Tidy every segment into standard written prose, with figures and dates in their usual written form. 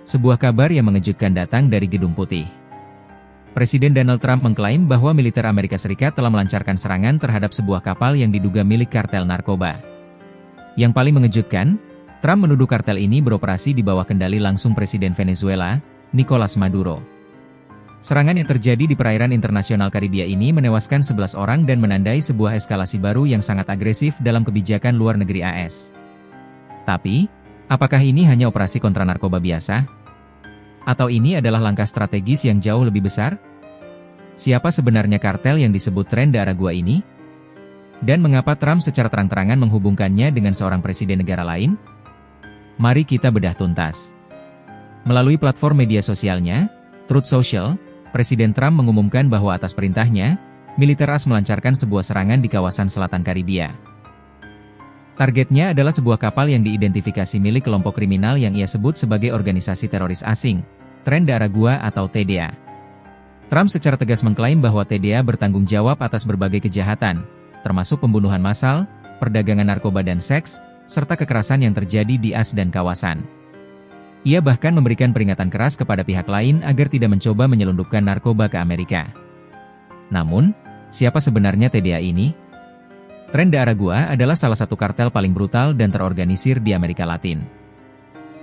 Sebuah kabar yang mengejutkan datang dari Gedung Putih. Presiden Donald Trump mengklaim bahwa militer Amerika Serikat telah melancarkan serangan terhadap sebuah kapal yang diduga milik kartel narkoba. Yang paling mengejutkan, Trump menuduh kartel ini beroperasi di bawah kendali langsung Presiden Venezuela, Nicolas Maduro. Serangan yang terjadi di perairan internasional Karibia ini menewaskan 11 orang dan menandai sebuah eskalasi baru yang sangat agresif dalam kebijakan luar negeri AS. Tapi, apakah ini hanya operasi kontra narkoba biasa? Atau ini adalah langkah strategis yang jauh lebih besar? Siapa sebenarnya kartel yang disebut Tren de Aragua ini? Dan mengapa Trump secara terang-terangan menghubungkannya dengan seorang presiden negara lain? Mari kita bedah tuntas. Melalui platform media sosialnya, Truth Social, Presiden Trump mengumumkan bahwa atas perintahnya, militer AS melancarkan sebuah serangan di kawasan selatan Karibia. Targetnya adalah sebuah kapal yang diidentifikasi milik kelompok kriminal yang ia sebut sebagai organisasi teroris asing, Tren de Aragua atau TDA. Trump secara tegas mengklaim bahwa TDA bertanggung jawab atas berbagai kejahatan, termasuk pembunuhan massal, perdagangan narkoba dan seks, serta kekerasan yang terjadi di AS dan kawasan. Ia bahkan memberikan peringatan keras kepada pihak lain agar tidak mencoba menyelundupkan narkoba ke Amerika. Namun, siapa sebenarnya TDA ini? Tren de Aragua adalah salah satu kartel paling brutal dan terorganisir di Amerika Latin.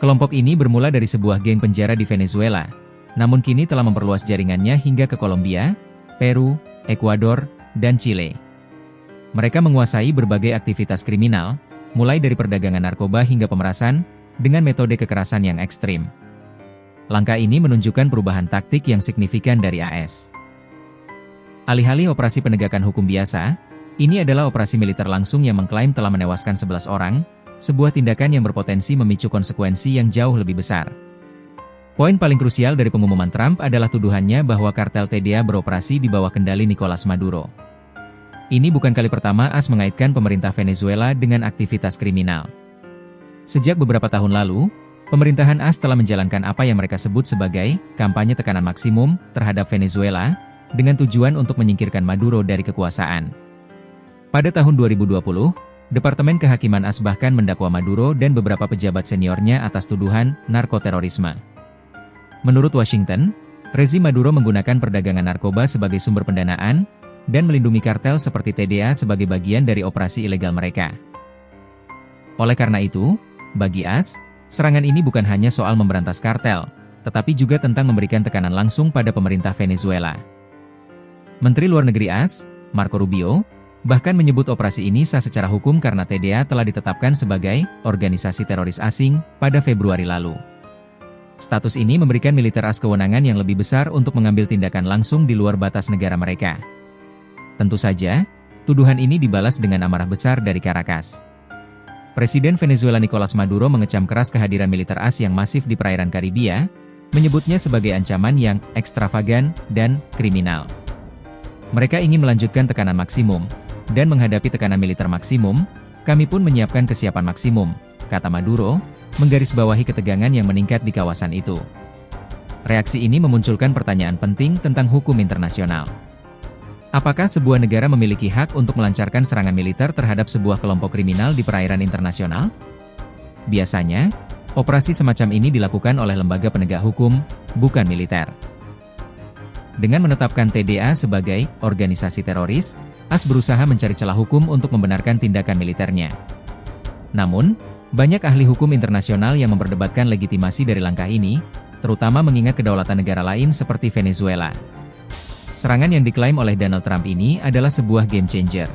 Kelompok ini bermula dari sebuah geng penjara di Venezuela, namun kini telah memperluas jaringannya hingga ke Kolombia, Peru, Ekuador, dan Chile. Mereka menguasai berbagai aktivitas kriminal, mulai dari perdagangan narkoba hingga pemerasan, dengan metode kekerasan yang ekstrim. Langkah ini menunjukkan perubahan taktik yang signifikan dari AS. Alih-alih operasi penegakan hukum biasa, ini adalah operasi militer langsung yang mengklaim telah menewaskan 11 orang, sebuah tindakan yang berpotensi memicu konsekuensi yang jauh lebih besar. Poin paling krusial dari pengumuman Trump adalah tuduhannya bahwa kartel TDA beroperasi di bawah kendali Nicolas Maduro. Ini bukan kali pertama AS mengaitkan pemerintah Venezuela dengan aktivitas kriminal. Sejak beberapa tahun lalu, pemerintahan AS telah menjalankan apa yang mereka sebut sebagai kampanye tekanan maksimum terhadap Venezuela, dengan tujuan untuk menyingkirkan Maduro dari kekuasaan. Pada tahun 2020, Departemen Kehakiman AS bahkan mendakwa Maduro dan beberapa pejabat seniornya atas tuduhan narkoterorisme. Menurut Washington, rezim Maduro menggunakan perdagangan narkoba sebagai sumber pendanaan, dan melindungi kartel seperti TDA sebagai bagian dari operasi ilegal mereka. Oleh karena itu, bagi AS, serangan ini bukan hanya soal memberantas kartel, tetapi juga tentang memberikan tekanan langsung pada pemerintah Venezuela. Menteri Luar Negeri AS, Marco Rubio, bahkan menyebut operasi ini sah secara hukum karena TDA telah ditetapkan sebagai organisasi teroris asing pada Februari lalu. Status ini memberikan militer AS kewenangan yang lebih besar untuk mengambil tindakan langsung di luar batas negara mereka. Tentu saja, tuduhan ini dibalas dengan amarah besar dari Caracas. Presiden Venezuela Nicolas Maduro mengecam keras kehadiran militer AS yang masif di perairan Karibia, menyebutnya sebagai ancaman yang ekstravagan dan kriminal. Mereka ingin melanjutkan tekanan maksimum, dan menghadapi tekanan militer maksimum, kami pun menyiapkan kesiapan maksimum, kata Maduro, menggarisbawahi ketegangan yang meningkat di kawasan itu. Reaksi ini memunculkan pertanyaan penting tentang hukum internasional. Apakah sebuah negara memiliki hak untuk melancarkan serangan militer terhadap sebuah kelompok kriminal di perairan internasional? Biasanya, operasi semacam ini dilakukan oleh lembaga penegak hukum, bukan militer. Dengan menetapkan TDA sebagai organisasi teroris, AS berusaha mencari celah hukum untuk membenarkan tindakan militernya. Namun, banyak ahli hukum internasional yang memperdebatkan legitimasi dari langkah ini, terutama mengingat kedaulatan negara lain seperti Venezuela. Serangan yang diklaim oleh Donald Trump ini adalah sebuah game changer.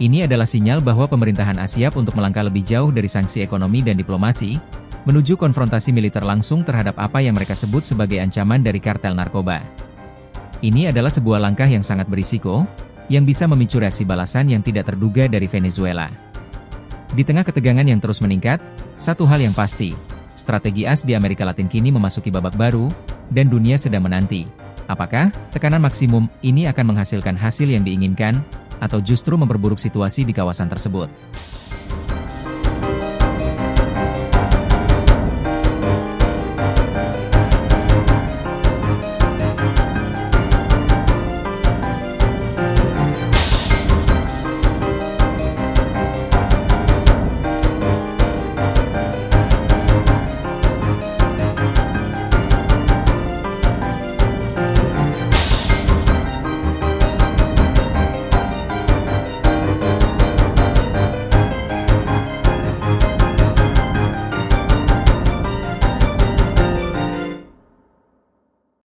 Ini adalah sinyal bahwa pemerintahan AS siap untuk melangkah lebih jauh dari sanksi ekonomi dan diplomasi, menuju konfrontasi militer langsung terhadap apa yang mereka sebut sebagai ancaman dari kartel narkoba. Ini adalah sebuah langkah yang sangat berisiko, yang bisa memicu reaksi balasan yang tidak terduga dari Venezuela. Di tengah ketegangan yang terus meningkat, satu hal yang pasti, strategi AS di Amerika Latin kini memasuki babak baru, dan dunia sedang menanti. Apakah tekanan maksimum ini akan menghasilkan hasil yang diinginkan, atau justru memperburuk situasi di kawasan tersebut?